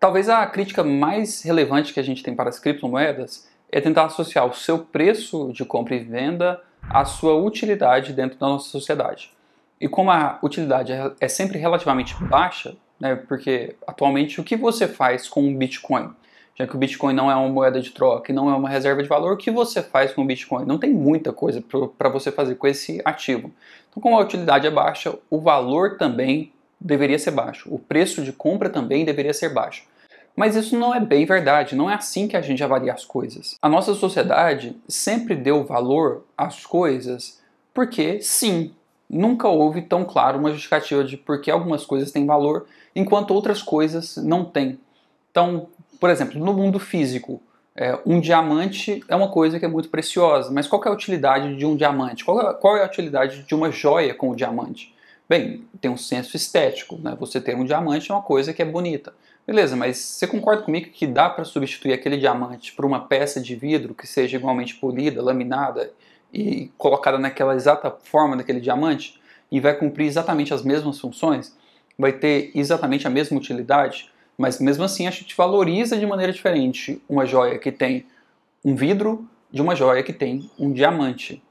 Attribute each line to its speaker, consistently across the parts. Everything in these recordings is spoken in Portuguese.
Speaker 1: Talvez a crítica mais relevante que a gente tem para as criptomoedas é tentar associar o seu preço de compra e venda à sua utilidade dentro da nossa sociedade. E como a utilidade é sempre relativamente baixa, né, porque atualmente o que você faz com o Bitcoin? Já que o Bitcoin não é uma moeda de troca e não é uma reserva de valor, o que você faz com o Bitcoin? Não tem muita coisa para você fazer com esse ativo. Então, como a utilidade é baixa, o valor também deveria ser baixo. O preço de compra também deveria ser baixo. Mas isso não é bem verdade, não é assim que a gente avalia as coisas. A nossa sociedade sempre deu valor às coisas porque, sim, nunca houve tão claro uma justificativa de por que algumas coisas têm valor enquanto outras coisas não têm. Então, por exemplo, no mundo físico, um diamante é uma coisa que é muito preciosa, mas qual que é a utilidade de um diamante? Qual é a utilidade de uma joia com o diamante? Bem, tem um senso estético, né? Você ter um diamante é uma coisa que é bonita. Beleza, mas você concorda comigo que dá para substituir aquele diamante por uma peça de vidro que seja igualmente polida, laminada e colocada naquela exata forma daquele diamante e vai cumprir exatamente as mesmas funções? Vai ter exatamente a mesma utilidade? Mas mesmo assim a gente valoriza de maneira diferente uma joia que tem um vidro de uma joia que tem um diamante.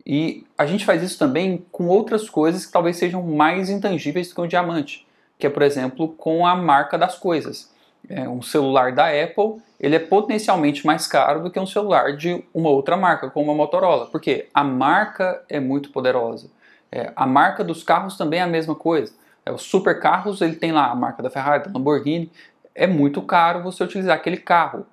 Speaker 1: E a gente faz isso também com outras coisas que talvez sejam mais intangíveis do que o diamante, que é, por exemplo, com a marca das coisas. Um celular da Apple, ele é potencialmente mais caro do que um celular de uma outra marca, como a Motorola, porque a marca é muito poderosa. A marca dos carros também é a mesma coisa. Os supercarros, ele tem lá a marca da Ferrari, da Lamborghini. É muito caro você utilizar aquele carro.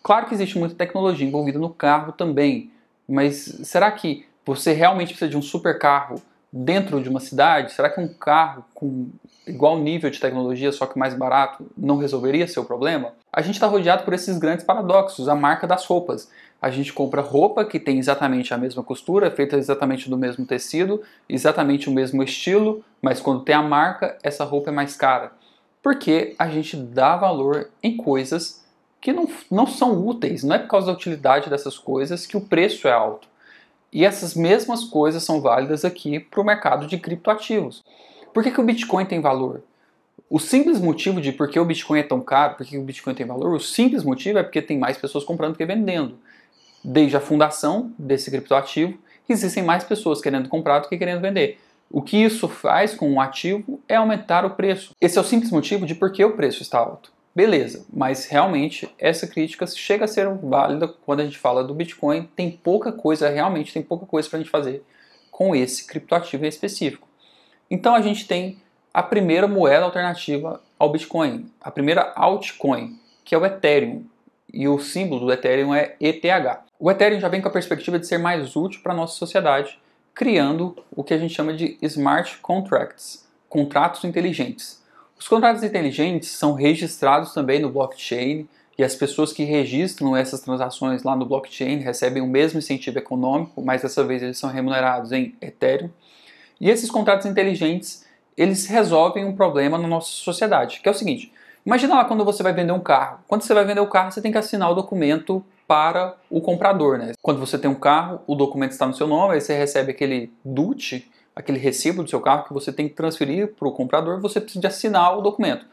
Speaker 1: Claro que existe muita tecnologia envolvida no carro também, mas será que você realmente precisa de um supercarro dentro de uma cidade? Será que um carro com igual nível de tecnologia, só que mais barato, não resolveria seu problema? A gente está rodeado por esses grandes paradoxos, a marca das roupas. A gente compra roupa que tem exatamente a mesma costura, feita exatamente do mesmo tecido, exatamente o mesmo estilo, mas quando tem a marca, essa roupa é mais cara. Porque a gente dá valor em coisas que não são úteis, não é por causa da utilidade dessas coisas que o preço é alto. E essas mesmas coisas são válidas aqui para o mercado de criptoativos. Por que o Bitcoin tem valor? O simples motivo de por que o Bitcoin é tão caro, por que o Bitcoin tem valor, o simples motivo é porque tem mais pessoas comprando que vendendo. Desde a fundação desse criptoativo, existem mais pessoas querendo comprar do que querendo vender. O que isso faz com um ativo é aumentar o preço. Esse é o simples motivo de por que o preço está alto. Beleza, mas realmente essa crítica chega a ser válida quando a gente fala do Bitcoin. Tem pouca coisa, realmente tem pouca coisa para a gente fazer com esse criptoativo em específico. Então a gente tem a primeira moeda alternativa ao Bitcoin, a primeira altcoin, que é o Ethereum. E o símbolo do Ethereum é ETH. O Ethereum já vem com a perspectiva de ser mais útil para a nossa sociedade, criando o que a gente chama de smart contracts, contratos inteligentes. Os contratos inteligentes são registrados também no blockchain e as pessoas que registram essas transações lá no blockchain recebem o mesmo incentivo econômico, mas dessa vez eles são remunerados em Ethereum. E esses contratos inteligentes, eles resolvem um problema na nossa sociedade, que é o seguinte: imagina lá quando você vai vender um carro. Quando você vai vender o carro, você tem que assinar o documento para o comprador, né? Quando você tem um carro, o documento está no seu nome, aí você recebe aquele DUT, aquele recibo do seu carro que você tem que transferir para o comprador, você precisa de assinar o documento.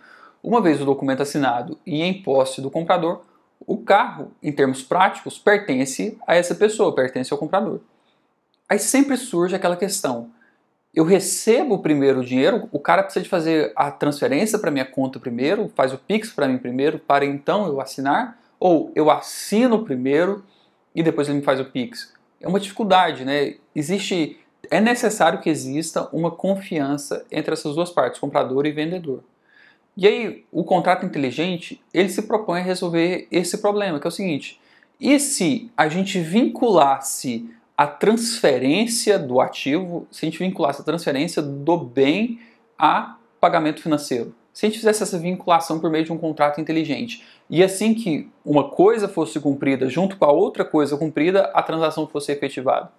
Speaker 1: Uma vez o documento assinado e em posse do comprador, o carro, em termos práticos, pertence a essa pessoa, pertence ao comprador. Aí sempre surge aquela questão: eu recebo primeiro o dinheiro, o cara precisa de fazer a transferência para minha conta primeiro, faz o Pix para mim primeiro, para então eu assinar, ou eu assino primeiro e depois ele me faz o Pix? É uma dificuldade, né? É necessário que exista uma confiança entre essas duas partes, comprador e vendedor. E aí, o contrato inteligente, ele se propõe a resolver esse problema, que é o seguinte: e se a gente vinculasse a transferência do ativo, se a gente vinculasse a transferência do bem a pagamento financeiro? Se a gente fizesse essa vinculação por meio de um contrato inteligente, e assim que uma coisa fosse cumprida junto com a outra coisa cumprida, a transação fosse efetivada.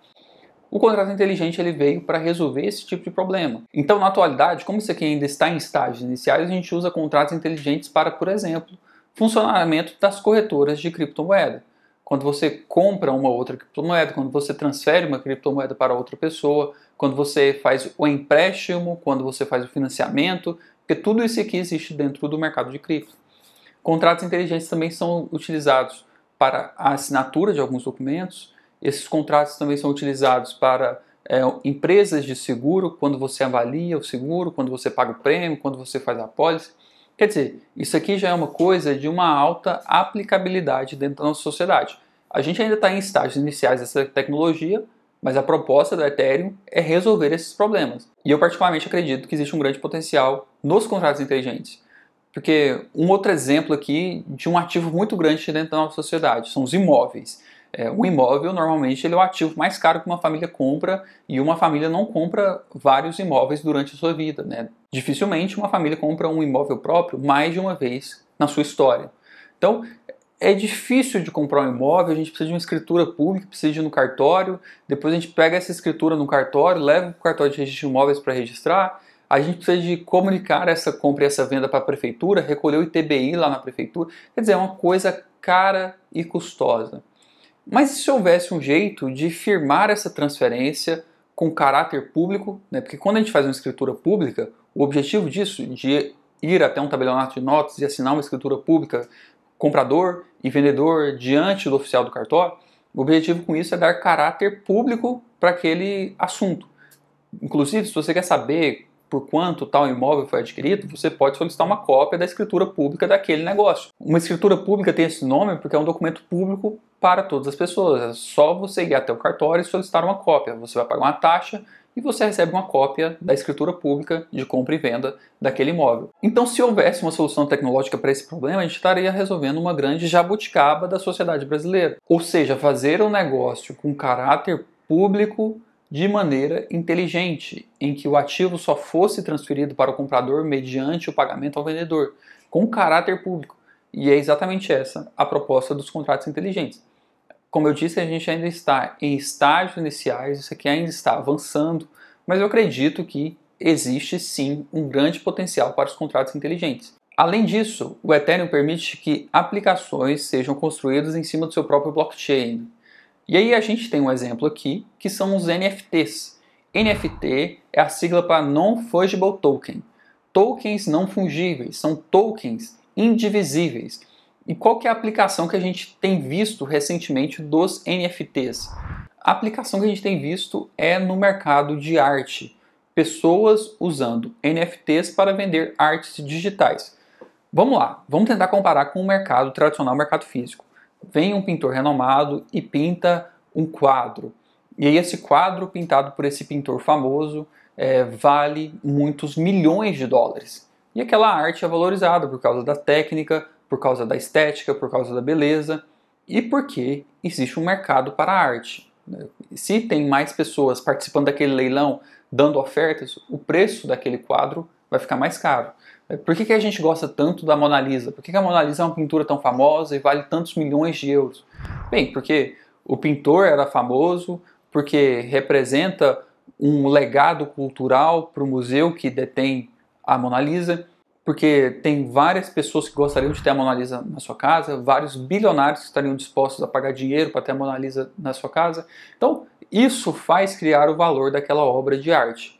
Speaker 1: O contrato inteligente ele veio para resolver esse tipo de problema. Então, na atualidade, como isso aqui ainda está em estágios iniciais, a gente usa contratos inteligentes para, por exemplo, funcionamento das corretoras de criptomoeda. Quando você compra uma outra criptomoeda, quando você transfere uma criptomoeda para outra pessoa, quando você faz o empréstimo, quando você faz o financiamento, porque tudo isso aqui existe dentro do mercado de cripto. Contratos inteligentes também são utilizados para a assinatura de alguns documentos. Esses contratos também são utilizados para empresas de seguro, quando você avalia o seguro, quando você paga o prêmio, quando você faz a apólice. Quer dizer, isso aqui já é uma coisa de uma alta aplicabilidade dentro da nossa sociedade. A gente ainda está em estágios iniciais dessa tecnologia, mas a proposta do Ethereum é resolver esses problemas. E eu particularmente acredito que existe um grande potencial nos contratos inteligentes. Porque um outro exemplo aqui de um ativo muito grande dentro da nossa sociedade são os imóveis. Um imóvel, normalmente, ele é o ativo mais caro que uma família compra, e uma família não compra vários imóveis durante a sua vida, né? Dificilmente uma família compra um imóvel próprio mais de uma vez na sua história. Então, é difícil de comprar um imóvel, a gente precisa de uma escritura pública, precisa de ir no cartório, depois a gente pega essa escritura no cartório, leva para o cartório de registro de imóveis para registrar, a gente precisa de comunicar essa compra e essa venda para a prefeitura, recolher o ITBI lá na prefeitura, quer dizer, é uma coisa cara e custosa. Mas e se houvesse um jeito de firmar essa transferência com caráter público, né? Porque quando a gente faz uma escritura pública, o objetivo disso, de ir até um tabelionato de notas e assinar uma escritura pública, comprador e vendedor diante do oficial do cartório, o objetivo com isso é dar caráter público para aquele assunto. Inclusive, se você quer saber por quanto tal imóvel foi adquirido, você pode solicitar uma cópia da escritura pública daquele negócio. Uma escritura pública tem esse nome porque é um documento público para todas as pessoas. É só você ir até o cartório e solicitar uma cópia. Você vai pagar uma taxa e você recebe uma cópia da escritura pública de compra e venda daquele imóvel. Então, se houvesse uma solução tecnológica para esse problema, a gente estaria resolvendo uma grande jabuticaba da sociedade brasileira. Ou seja, fazer um negócio com caráter público de maneira inteligente, em que o ativo só fosse transferido para o comprador mediante o pagamento ao vendedor, com caráter público. E é exatamente essa a proposta dos contratos inteligentes. Como eu disse, a gente ainda está em estágios iniciais, isso aqui ainda está avançando, mas eu acredito que existe sim um grande potencial para os contratos inteligentes. Além disso, o Ethereum permite que aplicações sejam construídas em cima do seu próprio blockchain. E aí a gente tem um exemplo aqui, que são os NFTs. NFT é a sigla para Non-Fungible Token. Tokens não fungíveis, são tokens indivisíveis. E qual que é a aplicação que a gente tem visto recentemente dos NFTs? A aplicação que a gente tem visto é no mercado de arte. Pessoas usando NFTs para vender artes digitais. Vamos lá, vamos tentar comparar com o mercado tradicional, o mercado físico. Vem um pintor renomado e pinta um quadro. E aí esse quadro pintado por esse pintor famoso vale muitos milhões de dólares. E aquela arte é valorizada por causa da técnica, por causa da estética, por causa da beleza e porque existe um mercado para a arte. Se tem mais pessoas participando daquele leilão, dando ofertas, o preço daquele quadro vai ficar mais caro. Por que a gente gosta tanto da Mona Lisa? Por que a Mona Lisa é uma pintura tão famosa e vale tantos milhões de euros? Bem, porque o pintor era famoso, porque representa um legado cultural para o museu que detém a Mona Lisa, porque tem várias pessoas que gostariam de ter a Mona Lisa na sua casa, vários bilionários que estariam dispostos a pagar dinheiro para ter a Mona Lisa na sua casa. Então, isso faz criar o valor daquela obra de arte.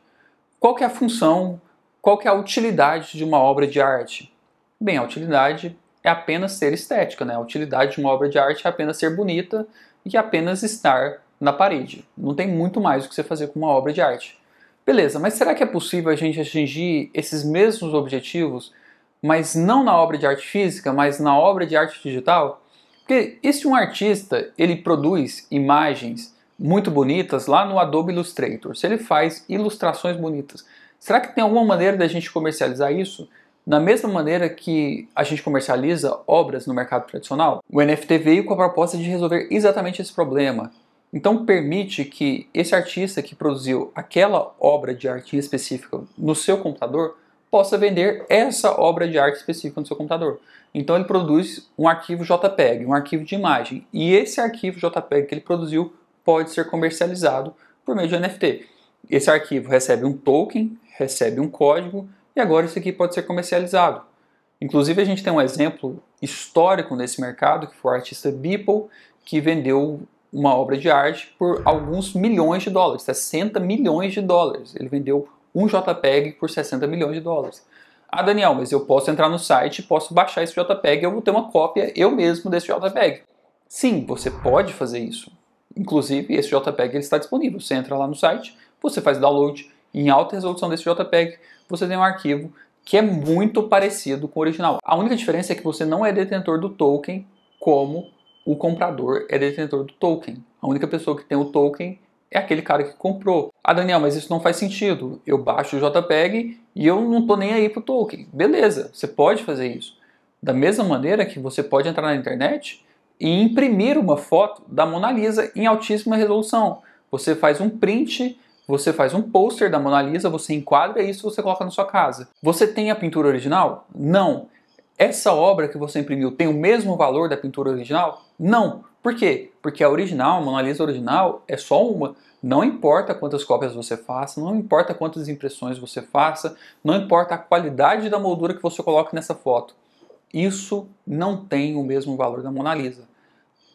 Speaker 1: Qual que é a função? Qual que é a utilidade de uma obra de arte? Bem, a utilidade é apenas ser estética, né? A utilidade de uma obra de arte é apenas ser bonita e apenas estar na parede. Não tem muito mais o que você fazer com uma obra de arte. Beleza, mas será que é possível a gente atingir esses mesmos objetivos, mas não na obra de arte física, mas na obra de arte digital? Porque e se um artista ele produz imagens muito bonitas lá no Adobe Illustrator, se ele faz ilustrações bonitas, será que tem alguma maneira da gente comercializar isso? Da mesma maneira que a gente comercializa obras no mercado tradicional? O NFT veio com a proposta de resolver exatamente esse problema. Então permite que esse artista que produziu aquela obra de arte específica no seu computador possa vender essa obra de arte específica no seu computador. Então ele produz um arquivo JPEG, um arquivo de imagem, e esse arquivo JPEG que ele produziu pode ser comercializado por meio de NFT. Esse arquivo recebe um token, recebe um código, e agora isso aqui pode ser comercializado. Inclusive a gente tem um exemplo histórico nesse mercado, que foi o artista Beeple, que vendeu uma obra de arte por alguns milhões de dólares, 60 milhões de dólares. Ele vendeu um JPEG por 60 milhões de dólares. Ah, Daniel, mas eu posso entrar no site, posso baixar esse JPEG e eu vou ter uma cópia eu mesmo desse JPEG. Sim, você pode fazer isso. Inclusive, esse JPEG ele está disponível. Você entra lá no site, você faz download em alta resolução desse JPEG, você tem um arquivo que é muito parecido com o original. A única diferença é que você não é detentor do token como o comprador é detentor do token. A única pessoa que tem o token é aquele cara que comprou. Ah, Daniel, mas isso não faz sentido. Eu baixo o JPEG e eu não estou nem aí pro token. Beleza, você pode fazer isso. Da mesma maneira que você pode entrar na internet e imprimir uma foto da Mona Lisa em altíssima resolução. Você faz um print, você faz um pôster da Mona Lisa, você enquadra isso e você coloca na sua casa. Você tem a pintura original? Não. Essa obra que você imprimiu tem o mesmo valor da pintura original? Não. Por quê? Porque a original, a Mona Lisa original, é só uma. Não importa quantas cópias você faça, não importa quantas impressões você faça, não importa a qualidade da moldura que você coloque nessa foto. Isso não tem o mesmo valor da Mona Lisa.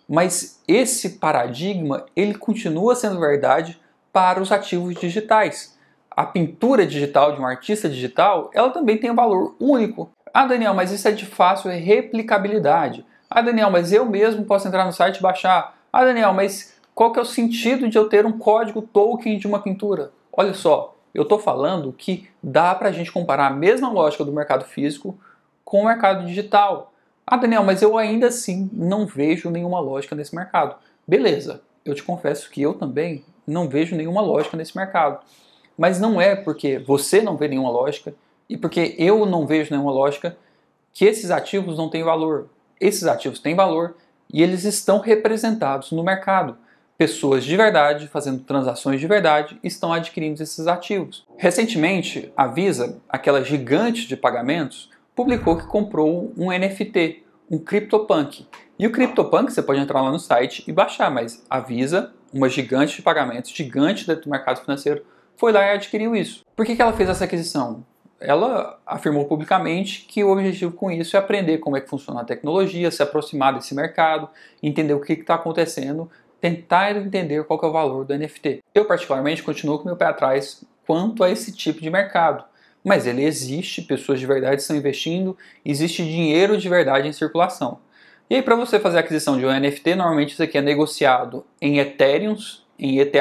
Speaker 1: Mas esse paradigma, ele continua sendo verdade para os ativos digitais. A pintura digital de um artista digital, ela também tem um valor único. Ah, Daniel, mas isso é de fácil replicabilidade. Ah, Daniel, mas eu mesmo posso entrar no site e baixar. Ah, Daniel, mas qual que é o sentido de eu ter um código token de uma pintura? Olha só, eu estou falando que dá para a gente comparar a mesma lógica do mercado físico com o mercado digital. Ah, Daniel, mas eu ainda assim não vejo nenhuma lógica nesse mercado. Beleza, eu te confesso que eu também não vejo nenhuma lógica nesse mercado. Mas não é porque você não vê nenhuma lógica e porque eu não vejo nenhuma lógica que esses ativos não têm valor. Esses ativos têm valor e eles estão representados no mercado. Pessoas de verdade, fazendo transações de verdade, estão adquirindo esses ativos. Recentemente, a Visa, aquela gigante de pagamentos, publicou que comprou um NFT, um CryptoPunk. E o CryptoPunk você pode entrar lá no site e baixar, mas a Visa, uma gigante de pagamentos, gigante dentro do mercado financeiro, foi lá e adquiriu isso. Por que ela fez essa aquisição? Ela afirmou publicamente que o objetivo com isso é aprender como é que funciona a tecnologia, se aproximar desse mercado, entender o que está acontecendo, tentar entender qual que é o valor do NFT. Eu particularmente continuo com meu pé atrás quanto a esse tipo de mercado. Mas ele existe, pessoas de verdade estão investindo, existe dinheiro de verdade em circulação. E aí para você fazer a aquisição de um NFT, normalmente isso aqui é negociado em Ethereum, em ETH,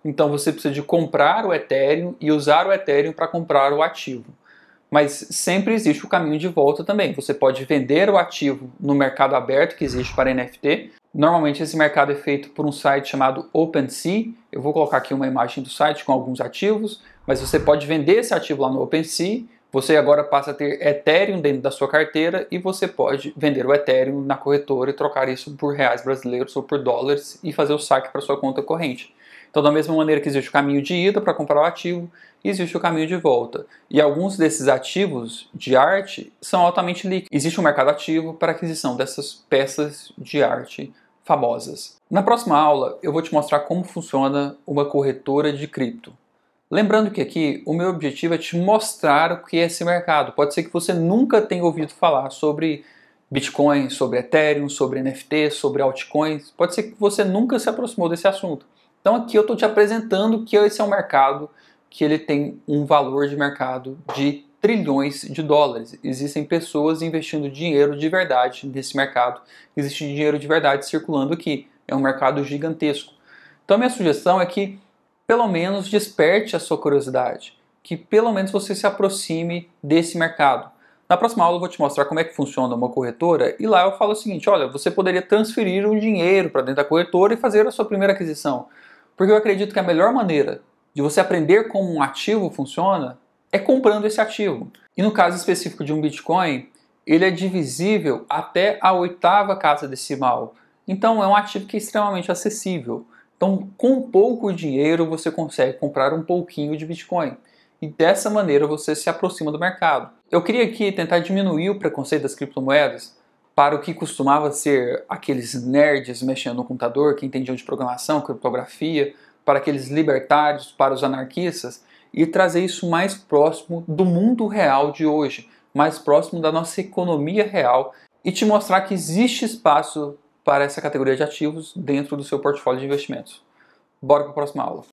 Speaker 1: então você precisa de comprar o Ethereum e usar o Ethereum para comprar o ativo. Mas sempre existe o caminho de volta também. Você pode vender o ativo no mercado aberto que existe para NFT. Normalmente esse mercado é feito por um site chamado OpenSea. Eu vou colocar aqui uma imagem do site com alguns ativos, mas você pode vender esse ativo lá no OpenSea. Você agora passa a ter Ethereum dentro da sua carteira e você pode vender o Ethereum na corretora e trocar isso por reais brasileiros ou por dólares e fazer o saque para sua conta corrente. Então, da mesma maneira que existe o caminho de ida para comprar o ativo, existe o caminho de volta. E alguns desses ativos de arte são altamente líquidos. Existe um mercado ativo para aquisição dessas peças de arte famosas. Na próxima aula, eu vou te mostrar como funciona uma corretora de cripto. Lembrando que aqui o meu objetivo é te mostrar o que é esse mercado. Pode ser que você nunca tenha ouvido falar sobre Bitcoin, sobre Ethereum, sobre NFT, sobre altcoins. Pode ser que você nunca se aproximou desse assunto. Então aqui eu estou te apresentando que esse é um mercado que ele tem um valor de mercado de trilhões de dólares. Existem pessoas investindo dinheiro de verdade nesse mercado. Existe dinheiro de verdade circulando aqui. É um mercado gigantesco. Então a minha sugestão é que pelo menos desperte a sua curiosidade. Que pelo menos você se aproxime desse mercado. Na próxima aula eu vou te mostrar como é que funciona uma corretora e lá eu falo o seguinte, olha, você poderia transferir um dinheiro para dentro da corretora e fazer a sua primeira aquisição. Porque eu acredito que a melhor maneira de você aprender como um ativo funciona é comprando esse ativo. E no caso específico de um Bitcoin, ele é divisível até a 8ª casa decimal. Então é um ativo que é extremamente acessível. Então com pouco dinheiro você consegue comprar um pouquinho de Bitcoin. E dessa maneira você se aproxima do mercado. Eu queria aqui tentar diminuir o preconceito das criptomoedas para o que costumava ser aqueles nerds mexendo no computador, que entendiam de programação, criptografia, para aqueles libertários, para os anarquistas, e trazer isso mais próximo do mundo real de hoje, mais próximo da nossa economia real, e te mostrar que existe espaço para essa categoria de ativos dentro do seu portfólio de investimentos. Bora para a próxima aula.